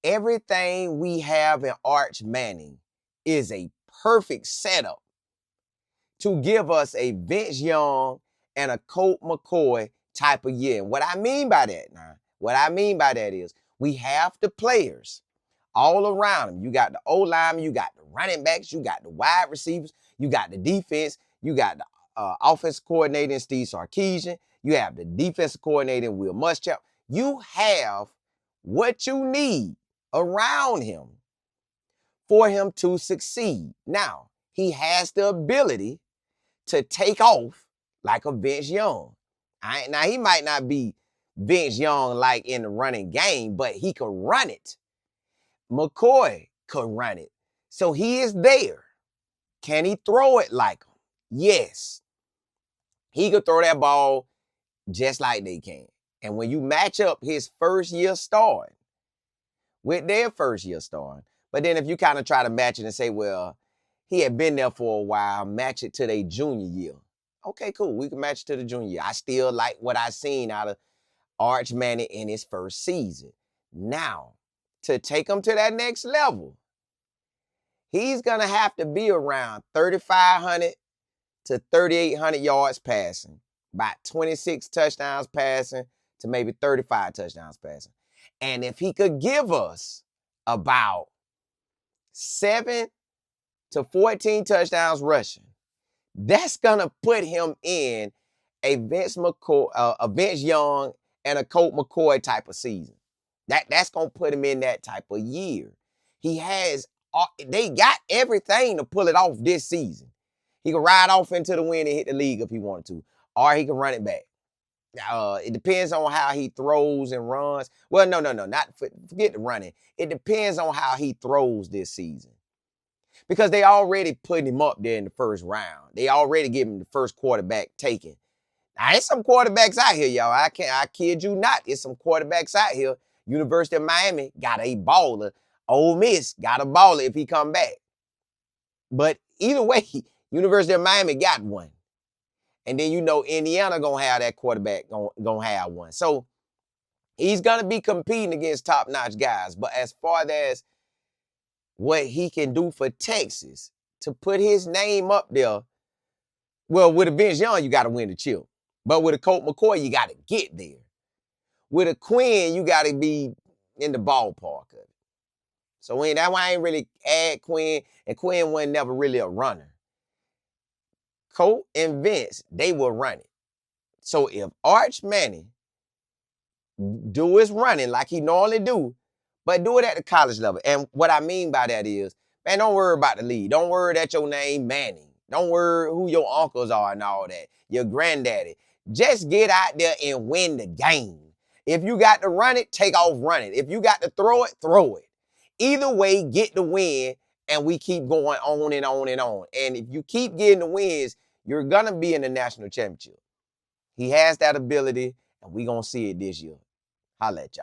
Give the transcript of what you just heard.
Everything we have in Arch Manning is a perfect setup to give us a Vince Young and a Colt McCoy type of year. And what I mean by that is we have the players all around him. You got the O-linemen, you got the running backs, you got the wide receivers, you got the defense, you got the offensive coordinator in Steve Sarkisian, you have the defensive coordinator in Will Muschamp. You have what you need around him for him to succeed. Now, he has the ability to take off like a Vince Young. Now, he might not be Vince Young like in the running game, but he could run it. McCoy could run it. So he is there. Can he throw it like him? Yes. He could throw that ball just like they can. And when you match up his first year starting with their first year starting, but then if you kind of try to match it and say, well, he had been there for a while, match it to their junior year. Okay, cool. We can match it to the junior year. I still like what I seen out of Arch Manning in his first season. Now, to take him to that next level, he's going to have to be around 3,500 to 3,800 yards passing, about 26 touchdowns passing to maybe 35 touchdowns passing. And if he could give us about 7 to 14 touchdowns rushing, that's going to put him in a Vince Young and a Colt McCoy type of season. That's going to put him in that type of year. They got everything to pull it off this season. He can ride off into the wind and hit the league if he wanted to, or he can run it back. It depends on how he throws and runs. Well, no, forget the running. It depends on how he throws this season. Because they already put him up there in the first round. They already give him the first quarterback taken. Now, there's some quarterbacks out here, y'all. I kid you not. There's some quarterbacks out here. University of Miami got a baller. Ole Miss got a baller if he come back. But either way, University of Miami got one. And then Indiana gonna have that quarterback gonna have one. So he's gonna be competing against top-notch guys. But as far as what he can do for Texas to put his name up there, well, with a Vince Young, you got to win the chip. But with a Colt McCoy, you got to get there. With a Quinn, you got to be in the ballpark of it. So that's why I ain't really add Quinn, and Quinn wasn't never really a runner. Colt and Vince, they will run it. So if Arch Manning do his running like he normally do, but do it at the college level. And what I mean by that is, man, don't worry about the league. Don't worry that your name Manning. Don't worry who your uncles are and all that. Your granddaddy. Just get out there and win the game. If you got to run it, take off running. If you got to throw it, throw it. Either way, get the win, and we keep going on and on and on. And if you keep getting the wins, you're going to be in the national championship. He has that ability, and we're going to see it this year. Holla at y'all.